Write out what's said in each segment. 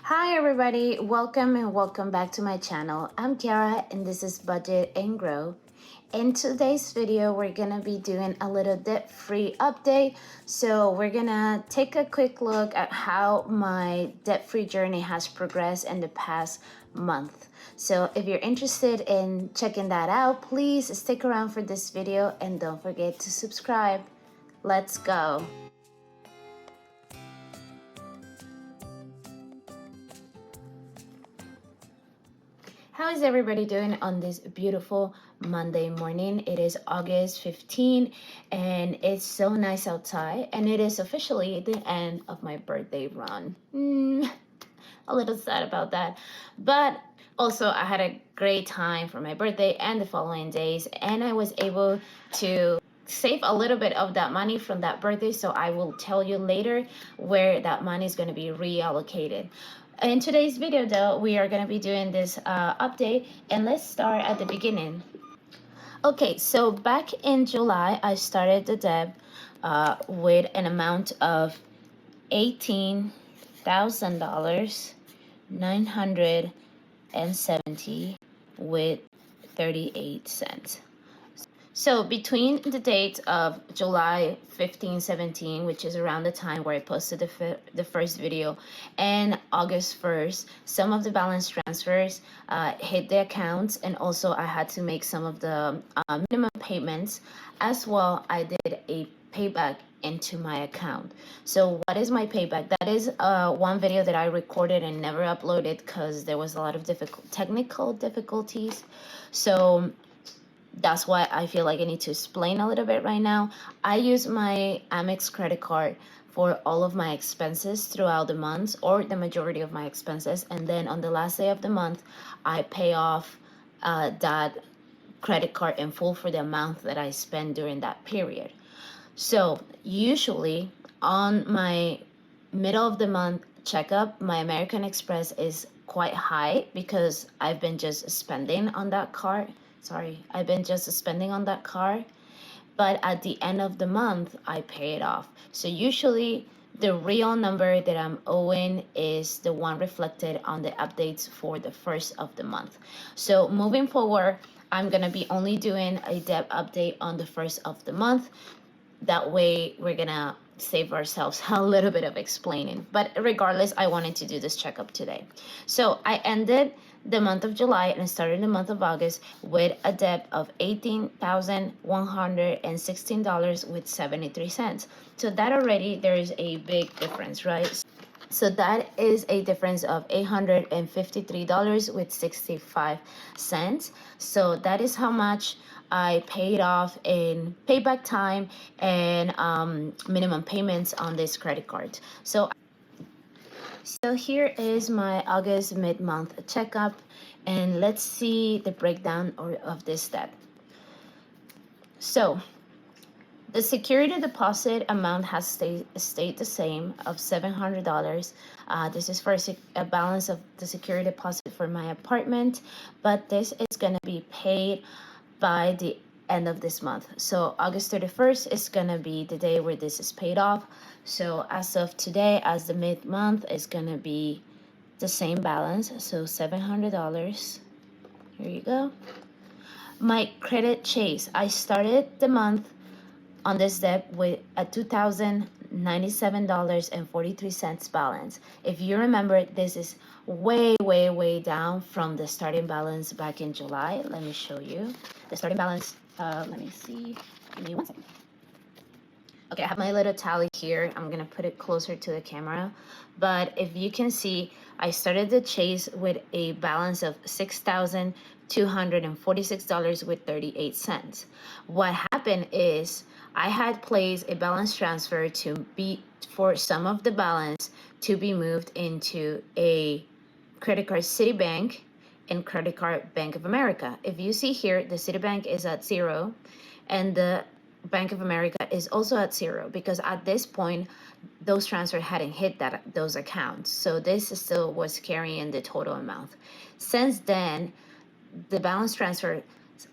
Hi everybody, welcome and welcome back to my channel. I'm Kiara and this is Budget and Grow. In today's video, we're gonna be doing a little debt-free update. So we're gonna take a quick look at how my debt-free journey has progressed in the past month. So if you're interested in checking that out, please stick around for this video and don't forget to subscribe. Let's go. How is everybody doing on this beautiful Monday morning? It is August 15 and it's so nice outside, and it is officially the end of my birthday run. A little sad about that, but also I had a great time for my birthday and the following days, and I was able to save a little bit of that money from that birthday, so I will tell you later where that money is going to be reallocated. In today's video though, we are going to be doing this update, and let's start at the beginning. Okay, so back in July, I started the debt with an amount of $18,000, 970 with 38 cents. So between the date of July 15, 17, which is around the time where I posted the first video, and August 1st, some of the balance transfers hit the accounts, and also I had to make some of the minimum payments. As well, I did a payback into my account. So what is my payback? That is one video that I recorded and never uploaded because there was a lot of technical difficulties. So that's why I feel like I need to explain a little bit right now. I use my Amex credit card for all of my expenses throughout the months, or the majority of my expenses. And then on the last day of the month, I pay off that credit card in full for the amount that I spend during that period. So usually on my middle of the month checkup, my American Express is quite high because I've been just spending on that card. I've been just spending on that card. But at the end of the month, I pay it off. So usually the real number that I'm owing is the one reflected on the updates for the first of the month. So moving forward, I'm going to be only doing a debt update on the first of the month. That way we're going to save ourselves a little bit of explaining. But regardless, I wanted to do this checkup today. So I ended the month of July and started the month of August with a debt of $18,116 with 73 cents. So that already, there is a big difference, right? So that is a difference of $853 with 65 cents. So that is how much I paid off in payback time and minimum payments on this credit card. So here is my August mid-month checkup, and let's see the breakdown of this debt. So the security deposit amount has stayed the same of $700. This is for a balance of the security deposit for my apartment, but this is going to be paid by the end of this month. So August 31st is going to be the day where this is paid off. So as of today, as the mid-month, is going to be the same balance. So $700. Here you go. My credit chase. I started the month on this debt with a $2,097.43 balance. If you remember, this is way down from the starting balance back in July. Let me show you the starting balance. Let me see. Give me 1 second. Okay, I have my little tally here. I'm gonna put it closer to the camera. But if you can see, I started the chase with a balance of $6,246 with 38 cents. What happened is I had placed a balance transfer for some of the balance to be moved into a credit card Citibank and credit card Bank of America. If you see here, the Citibank is at 0 and the Bank of America is also at 0, because at this point those transfers hadn't hit those accounts. So this still was carrying the total amount. Since then, the balance transfer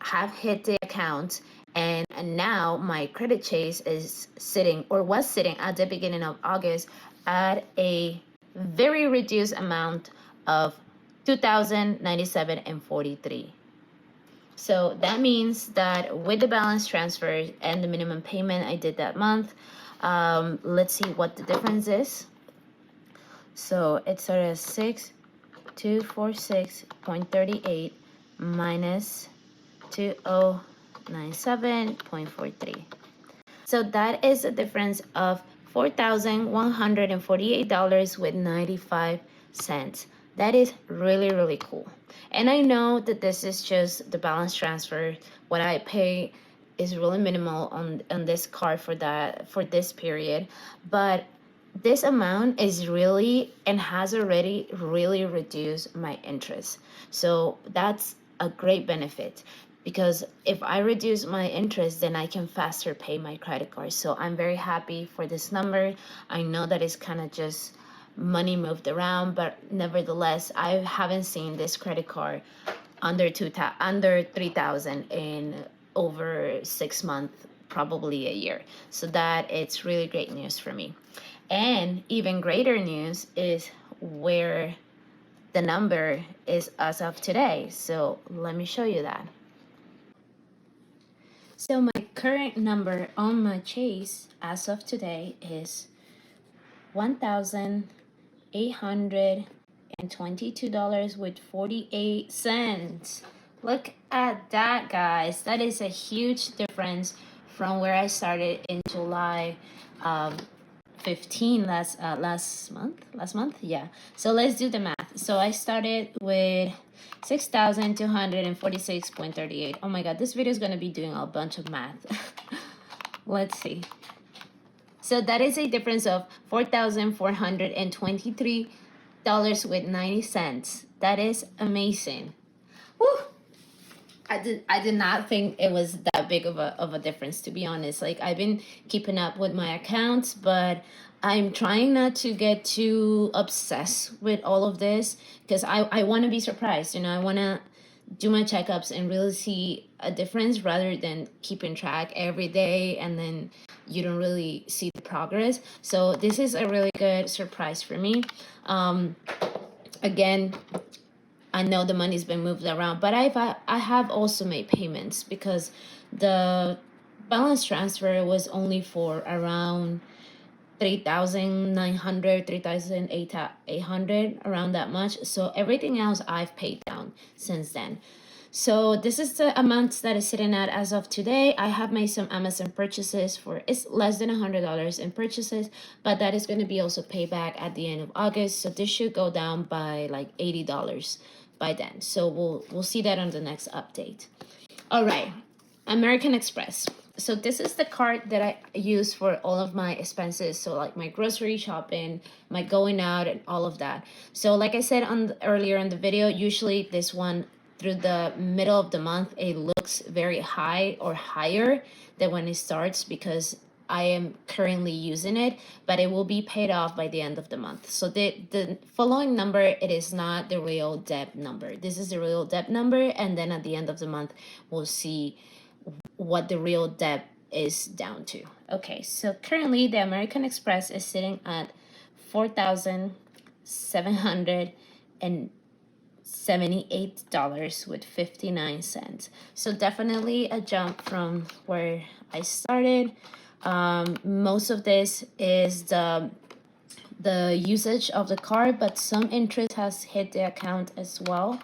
have hit the account, and now my credit chase is sitting, or was sitting at the beginning of August, at a very reduced amount of $2,097.43. So that means that with the balance transfer and the minimum payment I did that month, let's see what the difference is. So it started at 6,246.38 minus 2,097.43. So that is a difference of $4,148.95. That is really, really cool. And I know that this is just the balance transfer. What I pay is really minimal on this card for this period, but this amount is really and has already really reduced my interest. So that's a great benefit, because if I reduce my interest, then I can faster pay my credit card. So I'm very happy for this number. I know that it's kind of just money moved around, but nevertheless, I haven't seen this credit card under 3,000 in over 6 months, probably a year. So that it's really great news for me. And even greater news is where the number is as of today. So let me show you that. So my current number on my Chase as of today is $1,822.48. Look at that, guys. That is a huge difference from where I started in July 15 last month. Yeah, so let's do the math. So I started with 6,246.38. Oh my god, this video is going to be doing a bunch of math. Let's see. So that is a difference of $4,423.90. That is amazing. Woo! I did not think it was that big of a difference, to be honest. Like, I've been keeping up with my accounts, but I'm trying not to get too obsessed with all of this, because I want to be surprised. I want to do my checkups and really see a difference, rather than keeping track every day and then you don't really see the progress. So this is a really good surprise for me. Again, I know the money's been moved around, but I have also made payments, because the balance transfer was only for around 3,900, 3,800, around that much. So everything else I've paid down since then. So this is the amount that is sitting at as of today. I have made some Amazon purchases for, it's less than $100 in purchases, but that is going to be also paid back at the end of August. So this should go down by like $80 by then. So we'll see that on the next update. All right, American Express. So this is the card that I use for all of my expenses. So like my grocery shopping, my going out, and all of that. So like I said earlier in the video, usually this one, through the middle of the month, it looks very high or higher than when it starts, because I am currently using it, but it will be paid off by the end of the month. So the following number, it is not the real debt number. This is the real debt number, and then at the end of the month, we'll see what the real debt is down to. Okay, so currently the American Express is sitting at $4,778.59. So definitely a jump from where I started. Most of this is the usage of the card, but some interest has hit the account as well.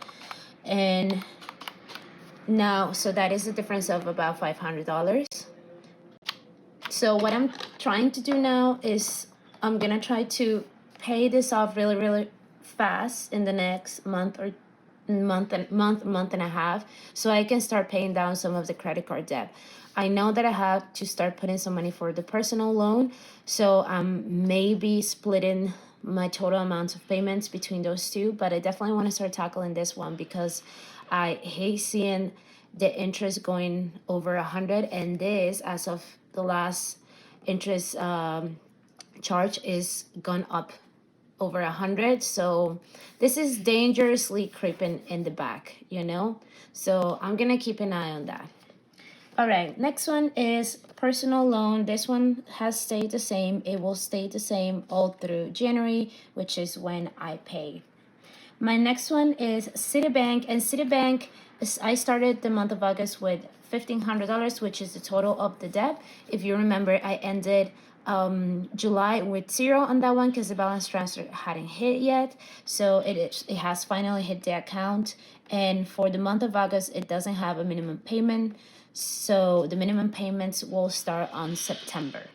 And now, so that is a difference of about $500. So what I'm trying to do now is I'm gonna try to pay this off really, really fast in the next month and a half, so I can start paying down some of the credit card debt. I know that I have to start putting some money for the personal loan, so I'm maybe splitting my total amounts of payments between those two, but I definitely want to start tackling this one, because I hate seeing the interest going over 100, and this, as of the last interest charge, is gone up over 100. So this is dangerously creeping in the back, so I'm gonna keep an eye on that. All right, next one is personal loan. This one has stayed the same. It will stay the same all through January, which is when I pay. My next one is Citibank, and Citibank I started the month of August with $1,500, which is the total of the debt. If you remember, I ended July with 0 on that one because the balance transfer hadn't hit yet. So it has finally hit the account. And for the month of August, it doesn't have a minimum payment. So the minimum payments will start on September.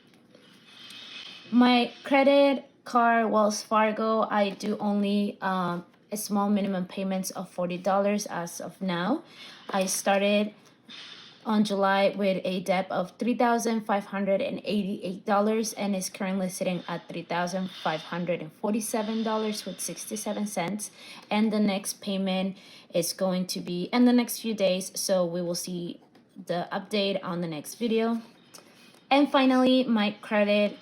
My credit card, Wells Fargo, I do only a small minimum payments of $40 as of now. I started on July with a debt of $3,588 and is currently sitting at $3,547 with 67 cents. And the next payment is going to be in the next few days, so we will see the update on the next video. And finally, my credit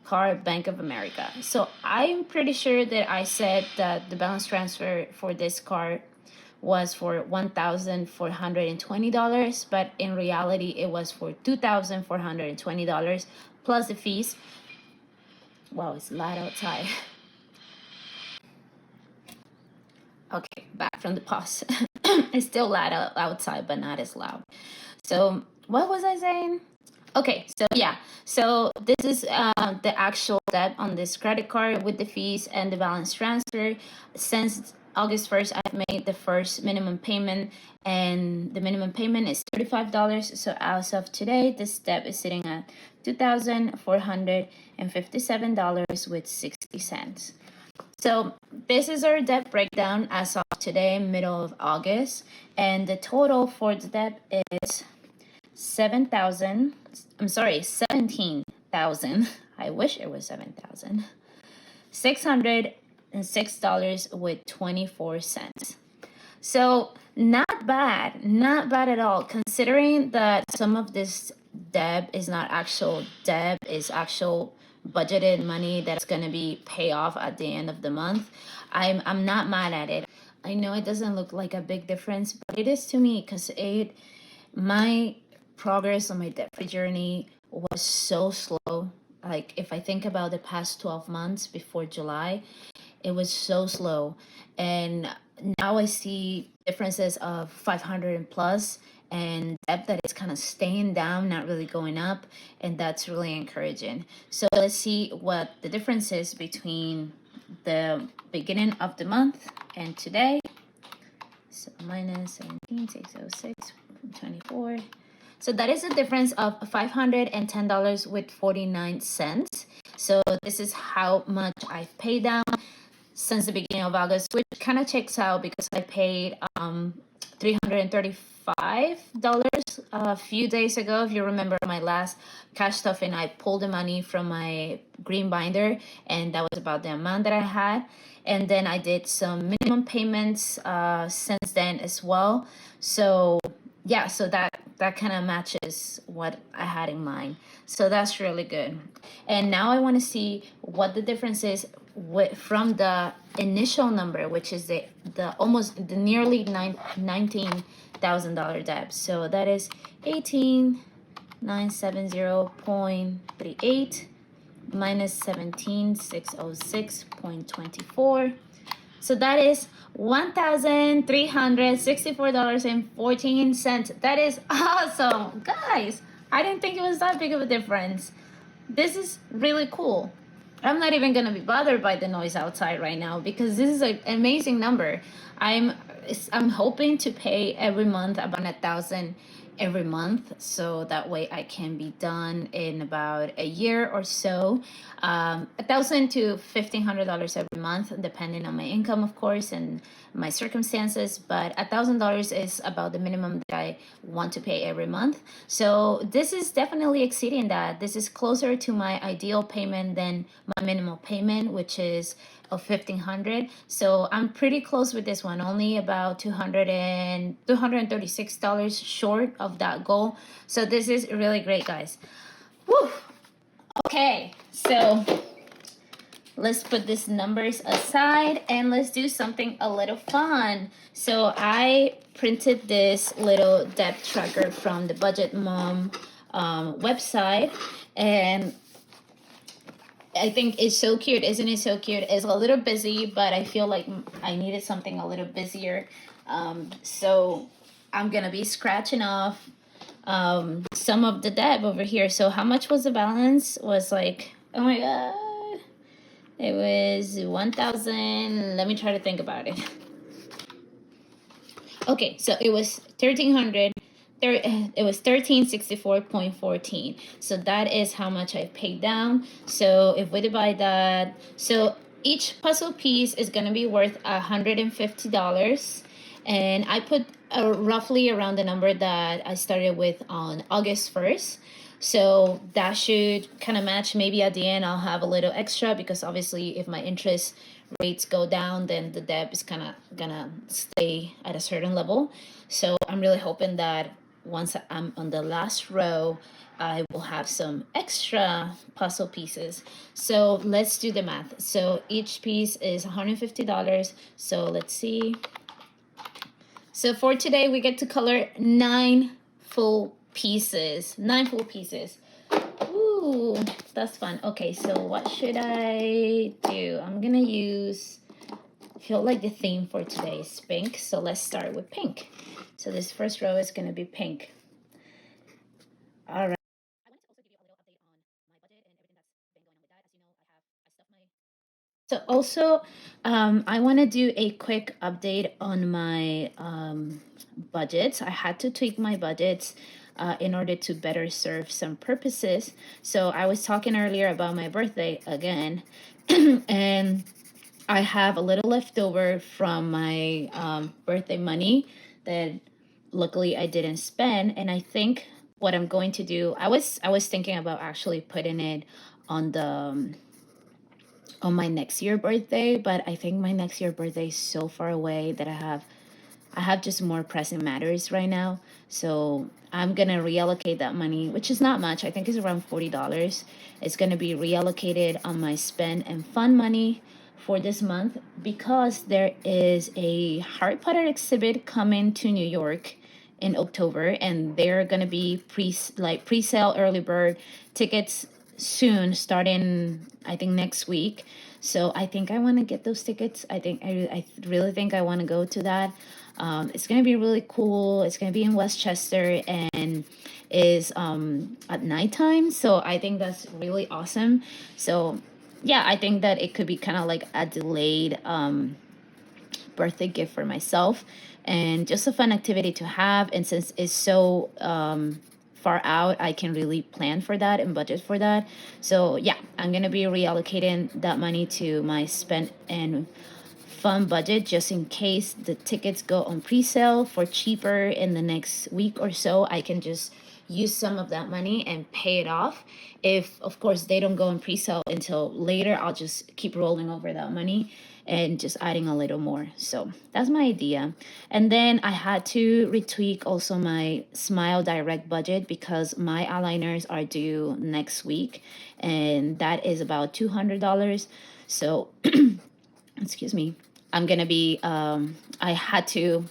card, Bank of America. So I'm pretty sure that I said that the balance transfer for this card was for $1,420, but in reality it was for $2,420 plus the fees. Wow, it's loud outside. Okay, back from the pause. It's still loud outside, but not as loud. So what was I saying? Okay, so yeah, so this is the actual debt on this credit card with the fees and the balance transfer. Since August 1st, I've made the first minimum payment, and the minimum payment is $35. So as of today, this debt is sitting at $2,457 with 60 cents. So this is our debt breakdown as of today, middle of August, and the total for the debt is $17,000. I wish it was $7,000. $606 with 24 cents. So not bad at all, considering that some of this debt is not actual debt, is actual budgeted money that's going to be paid off at the end of the month. I'm not mad at it. I know it doesn't look like a big difference, but it is to me, because my progress on my debt-free journey was so slow. Like, if I think about the past 12 months before July, it was so slow. And now I see differences of 500 and plus, and debt that is kind of staying down, not really going up. And that's really encouraging. So let's see what the difference is between the beginning of the month and today. So minus 17,606.24. So that is a difference of $510 with 49 cents. So this is how much I've paid down since the beginning of August, which kind of checks out because I paid $335 a few days ago. If you remember my last cash stuffing, I pulled the money from my green binder, and that was about the amount that I had. And then I did some minimum payments since then as well. So yeah, so that kind of matches what I had in mind. So that's really good. And now I want to see what the difference is from the initial number, which is the nearly $19,000 debt. So that is 18,970.38 minus 17,606.24. So that is $1,364.14. That is awesome, guys. I didn't think it was that big of a difference. This is really cool. I'm not even gonna be bothered by the noise outside right now because this is an amazing number. I'm hoping to pay every month about $1,000 every month, so that way I can be done in about a year or so. $1,000 to $1,500 every month, depending on my income, of course, and my circumstances. But $1,000 is about the minimum that I want to pay every month. So this is definitely exceeding that. This is closer to my ideal payment than my minimal payment, which is of $1,500. So I'm pretty close with this one, only about $236 short of that goal. So this is really great, guys. Woo! Okay, so let's put these numbers aside and let's do something a little fun. So I printed this little debt tracker from the Budget Mom website, and I think it's so cute. Isn't it so cute? It's a little busy, but I feel like I needed something a little busier. So I'm gonna be scratching off some of the debt over here. So how much was the balance? Was like, oh my god, it was 1,000. Let me try to think about it. Okay, so it was 1,300. It was 1,364.14. So that is how much I paid down. So if we divide that, so each puzzle piece is going to be worth $150. And I put roughly around the number that I started with on August 1st. So that should kind of match. Maybe at the end I'll have a little extra, because obviously if my interest rates go down, then the debt is kind of gonna stay at a certain level. So I'm really hoping that once I'm on the last row, I will have some extra puzzle pieces. So let's do the math. So each piece is $150. So let's see. So for today, we get to color 9 full pieces. 9 full pieces. Ooh, that's fun. Okay, so what should I do? I'm gonna use, I feel like the theme for today is pink. So let's start with pink. So this first row is gonna be pink. All right. So also, I want to do a quick update on my budgets. I had to tweak my budgets in order to better serve some purposes. So I was talking earlier about my birthday again, and I have a little left over from my birthday money that luckily I didn't spend. And I think what I'm going to do, I was thinking about actually putting it on the on my next year birthday, but I think my next year birthday is so far away that I have just more pressing matters right now. So I'm gonna reallocate that money, which is not much. I think it's around $40. It's gonna be reallocated on my spend and fun money for this month, because there is a Harry Potter exhibit coming to New York in October, and they're gonna be pre-sale early bird tickets soon, starting I think next week. So I think I want to get those tickets. I really think I want to go to that. It's gonna be really cool. It's gonna be in Westchester, and is at nighttime. So I think that's really awesome. So yeah, I think that it could be kind of like a delayed birthday gift for myself, and just a fun activity to have. And since it's so far out, I can really plan for that and budget for that. So yeah, I'm gonna be reallocating that money to my spend and fun budget, just in case the tickets go on pre-sale for cheaper in the next week or so. I can just use some of that money and pay it off. If of course they don't go on pre-sale until later, I'll just keep rolling over that money and just adding a little more. So that's my idea. And then I had to retweak also my Smile Direct budget, because my eyeliners are due next week, and that is about $200. So excuse me, I'm gonna be I had to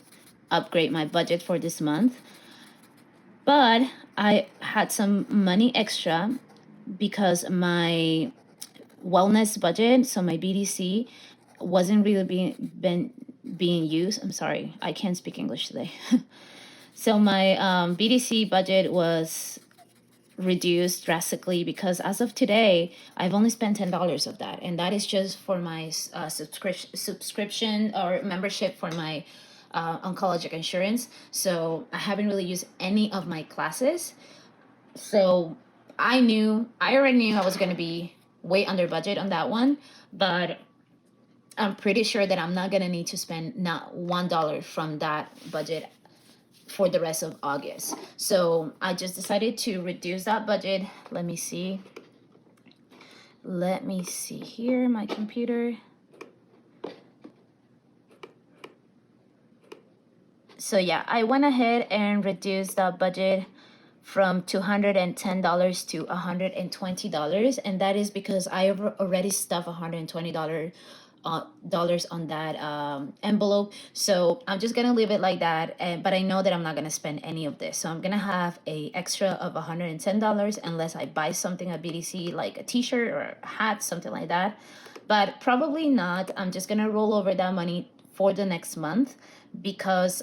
upgrade my budget for this month, but I had some money extra because my wellness budget, so my BDC, wasn't really being used. I'm sorry, I can't speak English today. So my BDC budget was reduced drastically, because as of today, I've only spent $10 of that, and that is just for my subscription or membership for my oncologic insurance. So I haven't really used any of my classes. So I already knew I was going to be way under budget on that one, but I'm pretty sure that I'm not going to need to spend not $1 from that budget for the rest of August. So I just decided to reduce that budget. Let me see here, my computer. So yeah, I went ahead and reduced that budget from $210 to $120, and that is because I already stuffed $120 on that envelope. So I'm just gonna leave it like that, but I know that I'm not gonna spend any of this, so I'm gonna have a extra of $110 unless I buy something at BDC, like a t-shirt or a hat, something like that. But probably not. I'm just gonna roll over that money for the next month, because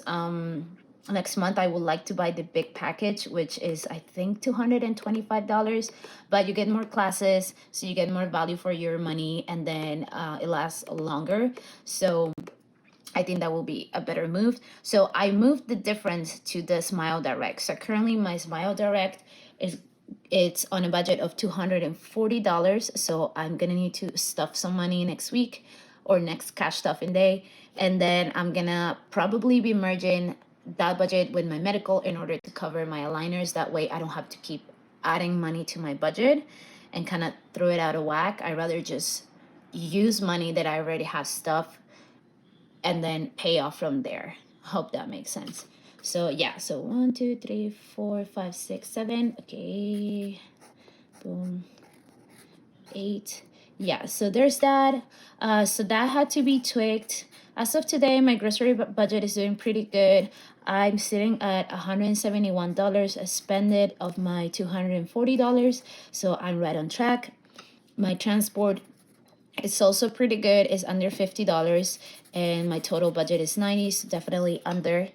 next month I would like to buy the big package, which is I think $225, but you get more classes, so you get more value for your money, and then it lasts longer. So I think that will be a better move. So I moved the difference to the Smile Direct. So currently my Smile Direct it's on a budget of $240. So I'm gonna need to stuff some money next week or next cash stuffing day. And then I'm gonna probably be merging that budget with my medical in order to cover my aligners. That way I don't have to keep adding money to my budget and kind of throw it out of whack. I rather just use money that I already have stuffed and then pay off from there. Hope that makes sense. So yeah, so 1, 2, 3, 4, 5, 6, 7. Okay, boom, 8. Yeah, so there's that. So that had to be tweaked. As of today, my grocery budget is doing pretty good. I'm sitting at $171 spent of my $240, so I'm right on track. My transport, it's also pretty good. It's under $50, and my total budget is 90, so definitely under.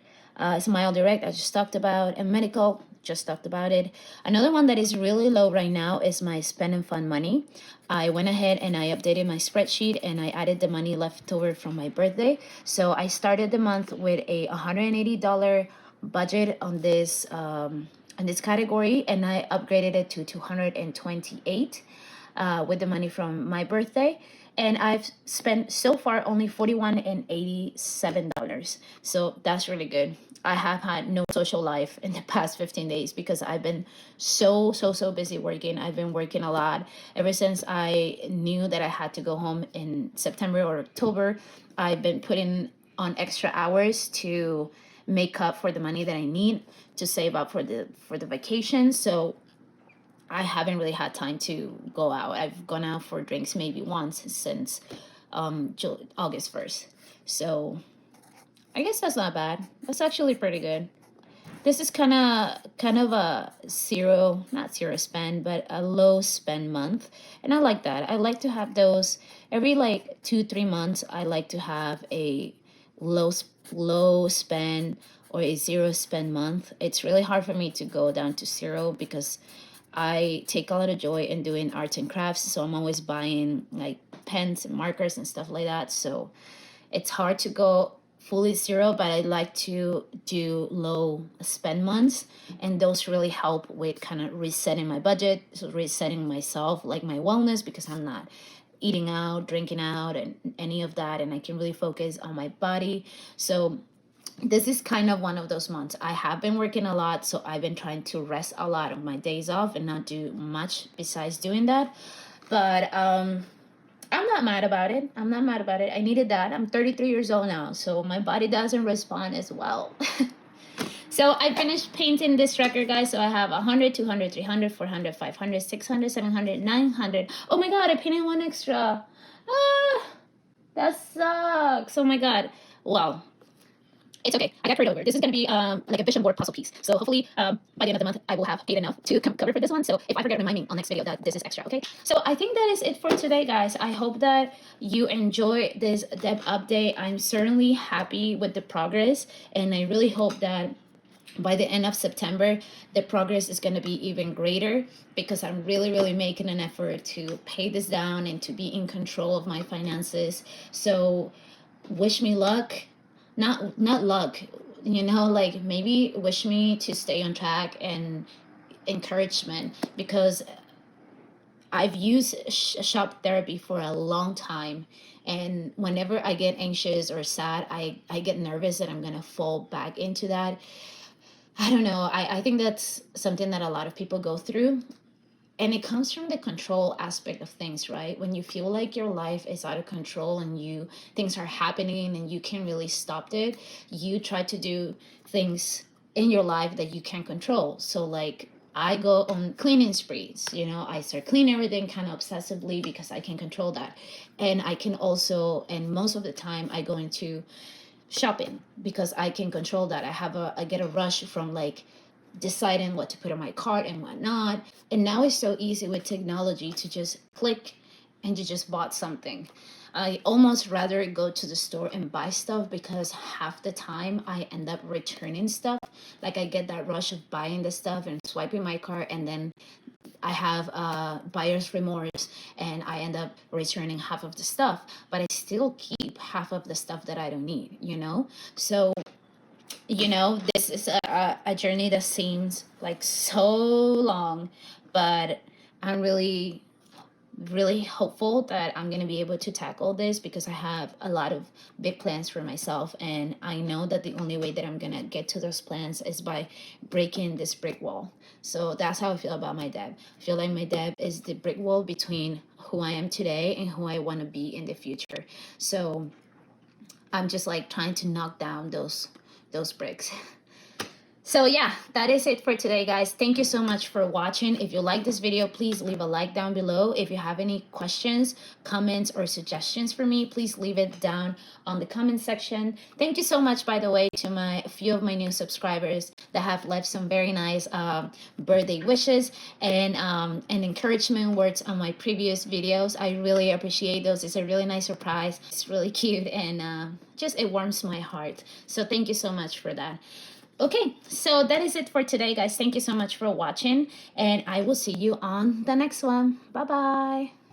Smile Direct, I just talked about, and medical, just talked about it. Another one that is really low right now is my spend and fun money. I went ahead and I updated my spreadsheet and I added the money left over from my birthday. So I started the month with a $180 budget on this category, and I upgraded it to 228 with the money from my birthday. And I've spent so far only $41.87. So that's really good. I have had no social life in the past 15 days because I've been so busy working. I've been working a lot. Ever since I knew that I had to go home in September or October, I've been putting on extra hours to make up for the money that I need to save up for the vacation. So I haven't really had time to go out. I've gone out for drinks maybe once since August 1st. So I guess that's not bad. That's actually pretty good. This is kind of a not zero spend, but a low spend month. And I like that. I like to have those every like 2-3 months. I like to have a low spend or a zero spend month. It's really hard for me to go down to zero because I take a lot of joy in doing arts and crafts, so I'm always buying like pens and markers and stuff like that. So it's hard to go fully zero, but I like to do low spend months, and those really help with kind of resetting my budget, so resetting myself, like my wellness, because I'm not eating out, drinking out, and any of that, and I can really focus on my body. So this is kind of one of those months. I have been working a lot, so I've been trying to rest a lot of my days off and not do much besides doing that. But I'm not mad about it. I'm not mad about it. I needed that. I'm 33 years old now, so my body doesn't respond as well. So I finished painting this record, guys. So I have 100, 200, 300, 400, 500, 600, 700, 900. Oh my God, I painted one extra. That sucks. Oh my God. Wow. It's okay. I got carried over. This is going to be like a vision board puzzle piece. So hopefully by the end of the month, I will have paid enough to cover for this one. So if I forget, remind me on next video that this is extra, okay? So I think that is it for today, guys. I hope that you enjoy this debt update. I'm certainly happy with the progress, and I really hope that by the end of September, the progress is going to be even greater because I'm really making an effort to pay this down and to be in control of my finances. So wish me luck. Not luck, like maybe wish me to stay on track and encouragement, because I've used shop therapy for a long time, and whenever I get anxious or sad, I get nervous that I'm gonna fall back into that. I don't know. I think that's something that a lot of people go through. And it comes from the control aspect of things, right? When you feel like your life is out of control and things are happening and you can't really stop it, you try to do things in your life that you can't control. So like I go on cleaning sprees. I start cleaning everything kind of obsessively because I can control that. And I can also, and most of the time, I go into shopping because I can control that. I get a rush from like deciding what to put in my cart and what not. And now it's so easy with technology to just click and you just bought something. I almost rather go to the store and buy stuff because half the time I end up returning stuff. Like I get that rush of buying the stuff and swiping my cart, and then I have buyer's remorse and I end up returning half of the stuff, but I still keep half of the stuff that I don't need. So, this is a journey that seems like so long, but I'm really really hopeful that I'm going to be able to tackle this because I have a lot of big plans for myself. And I know that the only way that I'm going to get to those plans is by breaking this brick wall. So that's how I feel about my debt. I feel like my debt is the brick wall between who I am today and who I want to be in the future. So I'm just like trying to knock down those bricks. So yeah, that is it for today, guys. Thank you so much for watching. If you like this video, please leave a like down below. If you have any questions, comments, or suggestions for me, please leave it down on the comment section. Thank you so much, by the way, to a few of my new subscribers that have left some very nice birthday wishes and encouragement words on my previous videos. I really appreciate those. It's a really nice surprise. It's really cute, and just it warms my heart. So thank you so much for that. Okay, so that is it for today, guys. Thank you so much for watching, and I will see you on the next one. Bye-bye.